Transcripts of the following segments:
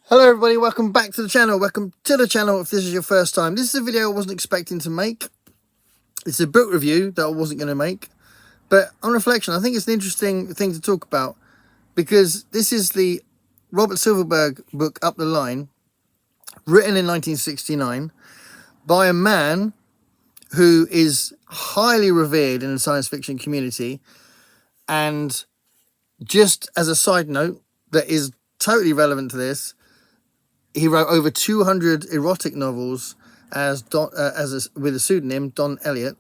Hello everybody, welcome back to the channel. Welcome to the channel if this is your first time. This is a video I wasn't expecting to make. It's a book review that I wasn't going to make. But on reflection, I think it's an interesting thing to talk about because this is the Robert Silverberg book Up the Line, written in 1969 by a man who is highly revered in the science fiction community. And just as a side note that is totally relevant to this, he wrote over 200 erotic novels with a pseudonym, Don Elliott.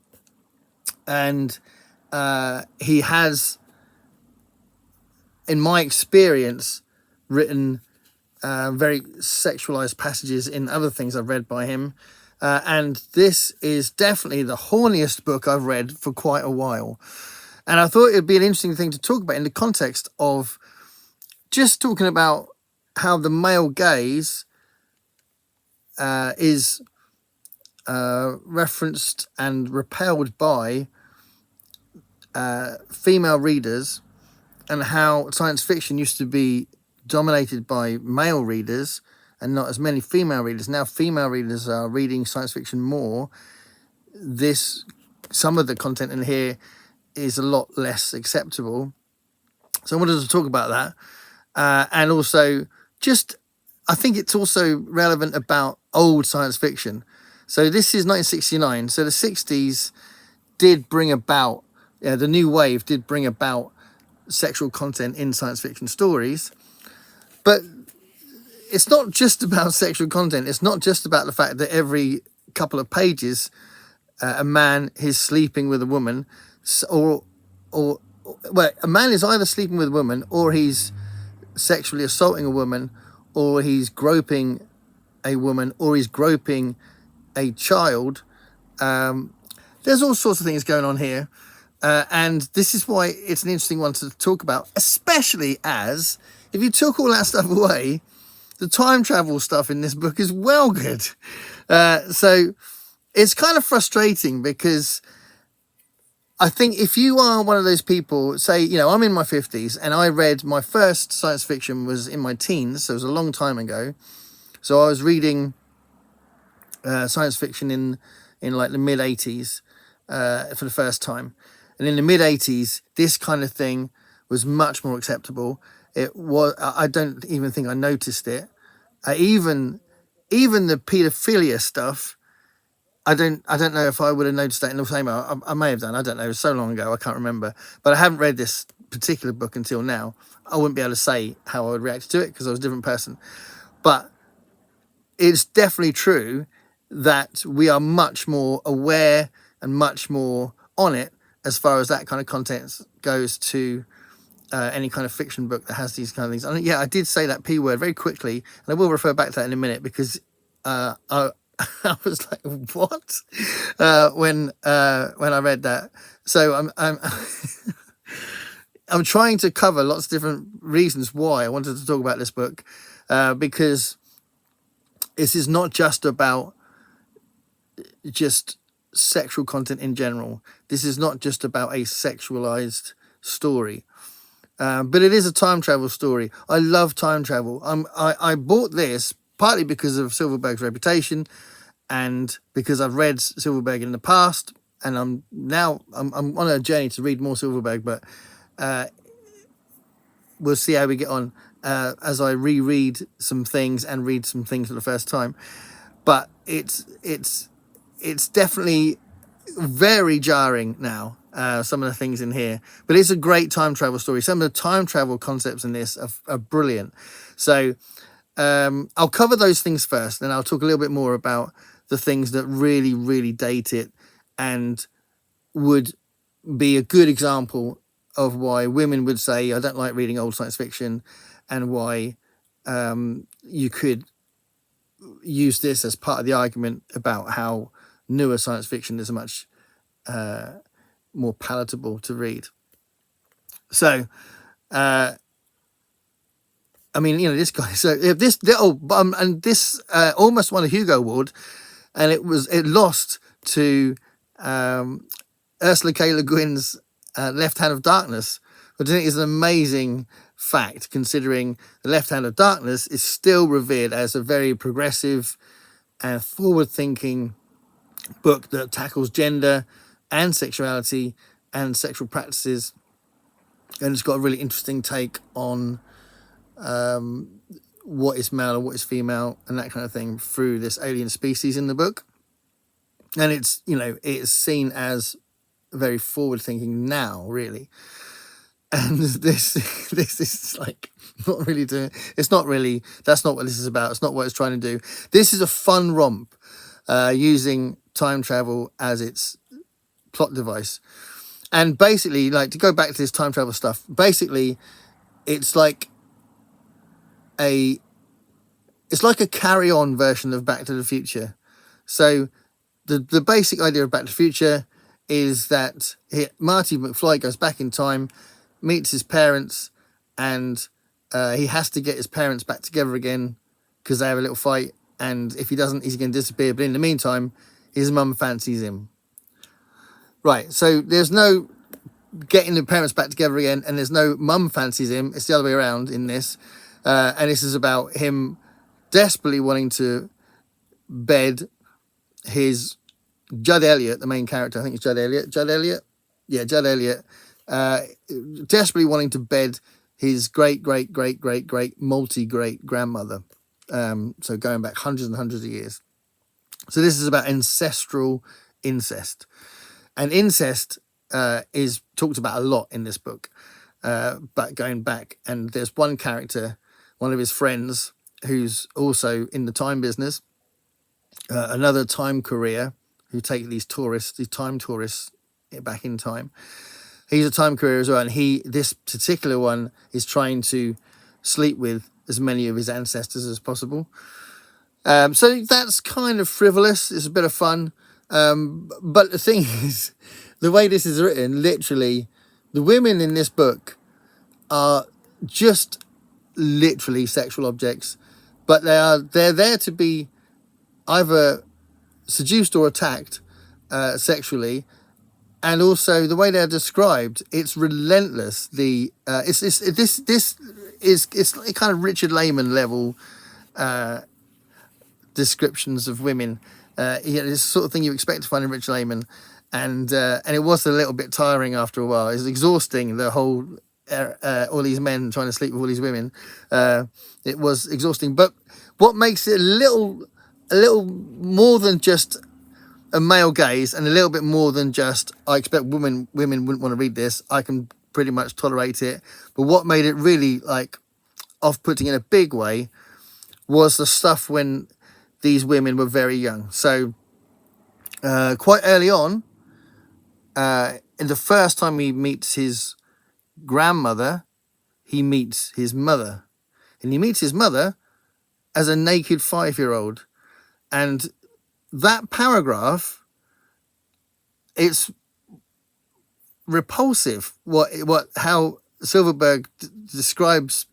And he has, in my experience, written very sexualized passages in other things I've read by him. And this is definitely the horniest book I've read for quite a while. And I thought it'd be an interesting thing to talk about in the context of just talking about how the male gaze is referenced and repelled by female readers, and how science fiction used to be dominated by male readers and not as many female readers. Now female readers are reading science fiction more. Some of the content in here is a lot less acceptable. So I wanted to talk about that. And also I think it's also relevant about old science fiction. So this is 1969. So the 60s did bring about, the new wave did bring about sexual content in science fiction stories. But it's not just about sexual content. It's not just about the fact that every couple of pages a man is sleeping with a woman, or a man is either sleeping with a woman, or he's sexually assaulting a woman, or he's groping a woman, or he's groping a child. There's all sorts of things going on here. And this is why it's an interesting one to talk about, especially as if you took all that stuff away, the time travel stuff in this book is well good. So it's kind of frustrating because I think if you are one of those people, say, I'm in my 50s and I read my first science fiction was in my teens, so it was a long time ago. So I was reading science fiction in like the mid 80s for the first time. And in the mid 80s, this kind of thing was much more acceptable. I don't even think I noticed it. Even the paedophilia stuff, I don't know if I would have noticed that in the same way. I may have done. I don't know. It was so long ago, I can't remember. But I haven't read this particular book until now. I wouldn't be able to say how I would react to it because I was a different person. But it's definitely true that we are much more aware and much more on it as far as that kind of content goes to any kind of fiction book that has these kind of things. And yeah, I did say that P word very quickly, and I will refer back to that in a minute because I was like, what? When I read that. So I'm I'm trying to cover lots of different reasons why I wanted to talk about this book, because this is not just about just sexual content in general. This is not just about a sexualized story. But it is a time travel story. I love time travel. I bought this partly because of Silverberg's reputation, and because I've read Silverberg in the past, and I'm on a journey to read more Silverberg, but we'll see how we get on as I reread some things and read some things for the first time. But it's definitely very jarring now, some of the things in here. But it's a great time travel story. Some of the time travel concepts in this are brilliant. So I'll cover those things first, then I'll talk a little bit more about the things that really, really date it and would be a good example of why women would say, I don't like reading old science fiction, and why you could use this as part of the argument about how newer science fiction is much more palatable to read. So, this guy. So this almost won a Hugo Award, and it lost to Ursula K. Le Guin's Left Hand of Darkness, which I think is an amazing fact, considering The Left Hand of Darkness is still revered as a very progressive and forward-thinking book that tackles gender and sexuality and sexual practices, and it's got a really interesting take on what is male and what is female and that kind of thing through this alien species in the book. And it's, you know, it's seen as very forward thinking now, really. And this is like not really doing, it's not really, that's not what this is about. It's not what it's trying to do. This is a fun romp using time travel as its plot device. And basically, like, to go back to this time travel stuff, basically it's like a carry-on version of Back to the Future. So the basic idea of Back to the Future is that Marty McFly goes back in time, meets his parents, and he has to get his parents back together again because they have a little fight, and if he doesn't, he's going to disappear. But in the meantime, his mum fancies him. Right, so there's no getting the parents back together again, and there's no mum fancies him. It's the other way around in this. And this is about him desperately wanting to bed his Judd Elliott, the main character. I think it's Judd Elliott. Judd Elliott? Yeah, Judd Elliott. Desperately wanting to bed his great multi-great grandmother. So going back hundreds and hundreds of years. So this is about ancestral incest. And incest is talked about a lot in this book. But going back, and there's one character, one of his friends, who's also in the time business, another time courier who take these time tourists back in time. He's a time courier as well, and this particular one is trying to sleep with as many of his ancestors as possible. So that's kind of frivolous. It's a bit of fun. But the thing is, the way this is written, literally, the women in this book are just literally sexual objects, but they're there to be either seduced or attacked sexually. And also the way they're described, it's relentless. This is kind of Richard Laymon level descriptions of women. It's the sort of thing you expect to find in Richard Laymon, and it was a little bit tiring after a while. It's exhausting, the whole all these men trying to sleep with all these women. It was exhausting, but what makes it a little more than just a male gaze, and a little bit more than just, I expect women wouldn't want to read this, I can pretty much tolerate it. But what made it really like off-putting in a big way was the stuff when these women were very young. So quite early on, in the first time he meets his grandmother, he meets his mother, and he meets his mother as a naked 5-year-old. And that paragraph, it's repulsive how Silverberg describes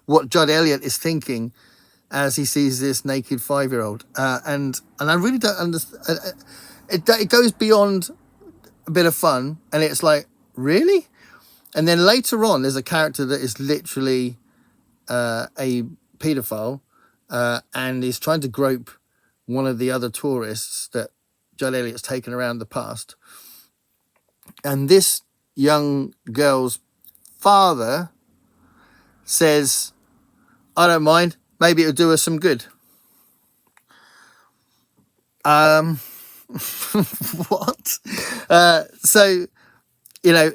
what Judd Elliott is thinking as he sees this naked 5-year-old, and I really don't understand. It goes beyond a bit of fun, and it's like, really? And then later on, there's a character that is literally a paedophile, and is trying to grope one of the other tourists that Judd Elliott's taken around the past. And this young girl's father says, I don't mind, maybe it'll do us some good. What? So, you know,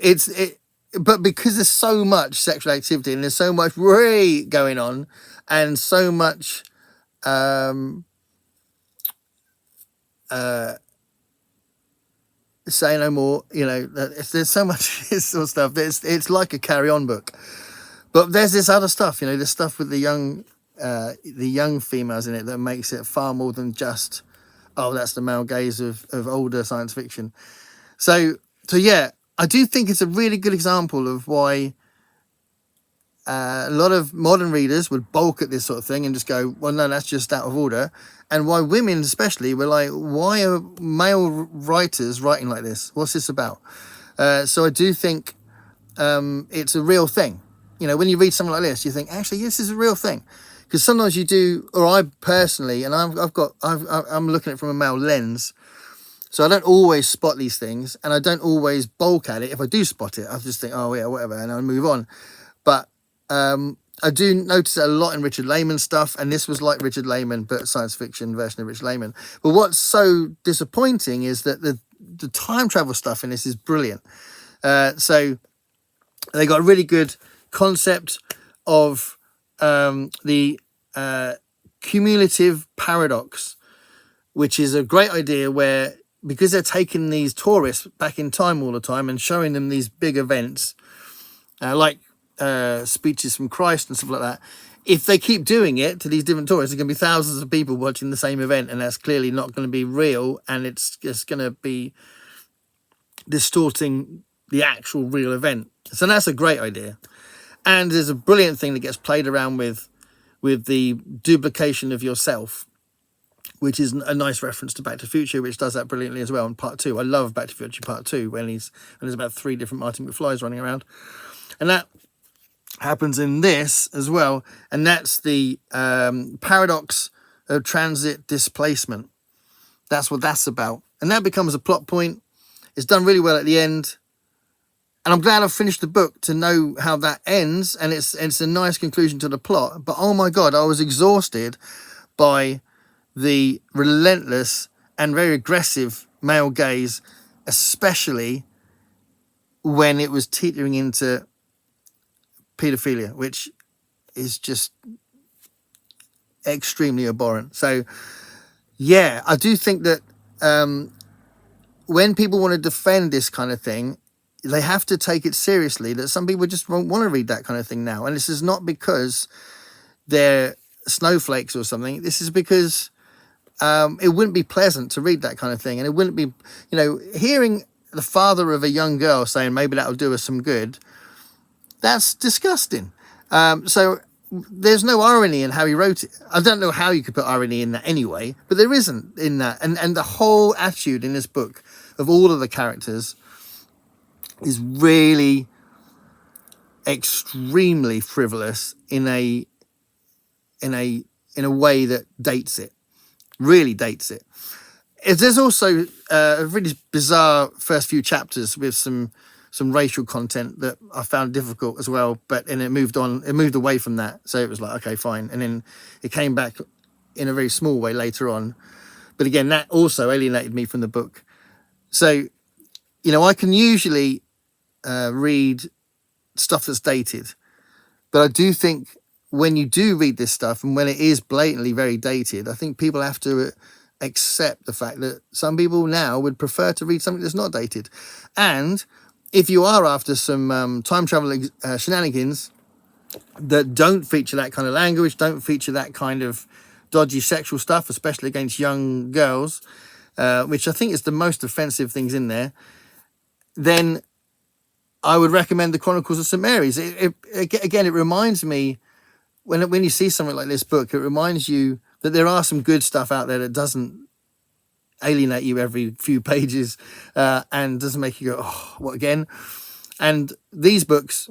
but because there's so much sexual activity and there's so much really going on, and so much say no more, you know, there's so much this sort of stuff. It's like a carry-on book. But there's this other stuff, you know, this stuff with the young females in it that makes it far more than just, oh, that's the male gaze of older science fiction. So yeah, I do think it's a really good example of why a lot of modern readers would balk at this sort of thing and just go, well, no, that's just out of order. And why women especially were like, why are male writers writing like this? What's this about? So I do think it's a real thing. you know, when you read something like this, you think, actually, this is a real thing. Because sometimes you do, or I personally, and I'm looking at it from a male lens, so I don't always spot these things, and I don't always bulk at it. If I do spot it, I just think, oh yeah, whatever, and I'll move on. But I do notice it a lot in Richard Laymon stuff, and this was like Richard Laymon, but science fiction version of Richard Laymon. But what's so disappointing is that the time travel stuff in this is brilliant. So they got a really good concept of the cumulative paradox, which is a great idea where, because they're taking these tourists back in time all the time and showing them these big events, like speeches from Christ and stuff like that, if they keep doing it to these different tourists, there's going to be thousands of people watching the same event, and that's clearly not going to be real, and it's just going to be distorting the actual real event. So that's a great idea. And there's a brilliant thing that gets played around with the duplication of yourself, which is a nice reference to Back to the Future, which does that brilliantly as well in part 2. I love Back to the Future part 2 when there's about 3 different Marty McFlys running around. And that happens in this as well. And that's the paradox of transit displacement. That's what that's about. And that becomes a plot point. It's done really well at the end. And I'm glad I've finished the book to know how that ends. And it's a nice conclusion to the plot. But oh my God, I was exhausted by the relentless and very aggressive male gaze, especially when it was teetering into paedophilia, which is just extremely abhorrent. So yeah, I do think that when people want to defend this kind of thing, they have to take it seriously, that some people just won't want to read that kind of thing now. And this is not because they're snowflakes or something. This is because it wouldn't be pleasant to read that kind of thing. And it wouldn't be, hearing the father of a young girl saying maybe that'll do us some good, that's disgusting. So there's no irony in how he wrote it. I don't know how you could put irony in that anyway, but there isn't in that. And the whole attitude in this book of all of the characters is really extremely frivolous in a way that dates it. Really dates it. There's also a really bizarre first few chapters with some racial content that I found difficult as well, and it moved away from that. So it was like, okay, fine. And then it came back in a very small way later on. But again, that also alienated me from the book. So, I can usually read stuff that's dated, but I do think when you do read this stuff and when it is blatantly very dated, I think people have to accept the fact that some people now would prefer to read something that's not dated. And if you are after some time travel shenanigans that don't feature that kind of language, don't feature that kind of dodgy sexual stuff, especially against young girls, which I think is the most offensive things in there, then I would recommend the Chronicles of St. Mary's. It reminds me, when you see something like this book, it reminds you that there are some good stuff out there that doesn't alienate you every few pages and doesn't make you go, oh, what again? And these books,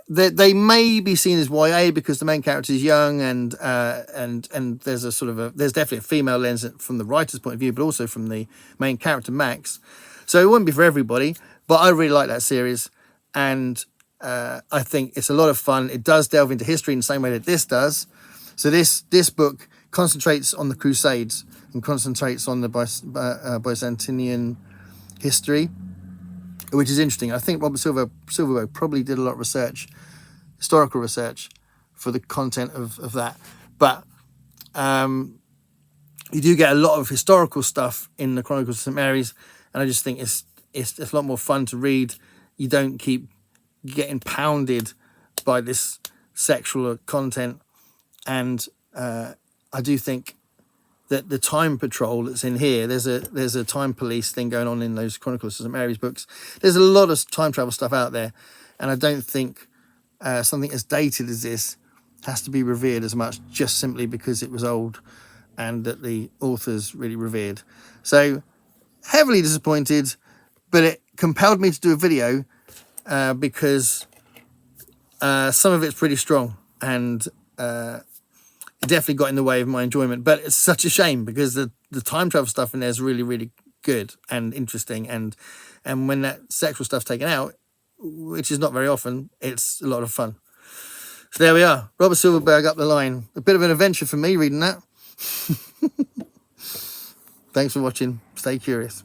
they may be seen as YA because the main character is young, and there's there's definitely a female lens from the writer's point of view, but also from the main character Max. So it wouldn't be for everybody, but I really like that series, and I think it's a lot of fun. It does delve into history in the same way that this does. So this book concentrates on the Crusades and concentrates on the Byzantinian history, which is interesting. I think Robert Silverberg probably did a lot of research, historical research, for the content of that. But you do get a lot of historical stuff in the Chronicles of St. Mary's, and I just think it's a lot more fun to read. You don't keep getting pounded by this sexual content. And I do think that the time patrol that's in here, there's a time police thing going on in those Chronicles of St. Mary's books. There's a lot of time travel stuff out there, and I don't think something as dated as this has to be revered as much just simply because it was old and that the author's really revered. So heavily disappointed, but it compelled me to do a video because some of it's pretty strong, and it definitely got in the way of my enjoyment. But it's such a shame because the time travel stuff in there is really, really good and interesting, and when that sexual stuff's taken out, which is not very often, it's a lot of fun. So there we are, Robert Silverberg up the line. A bit of an adventure for me reading that. Thanks for watching. Stay curious.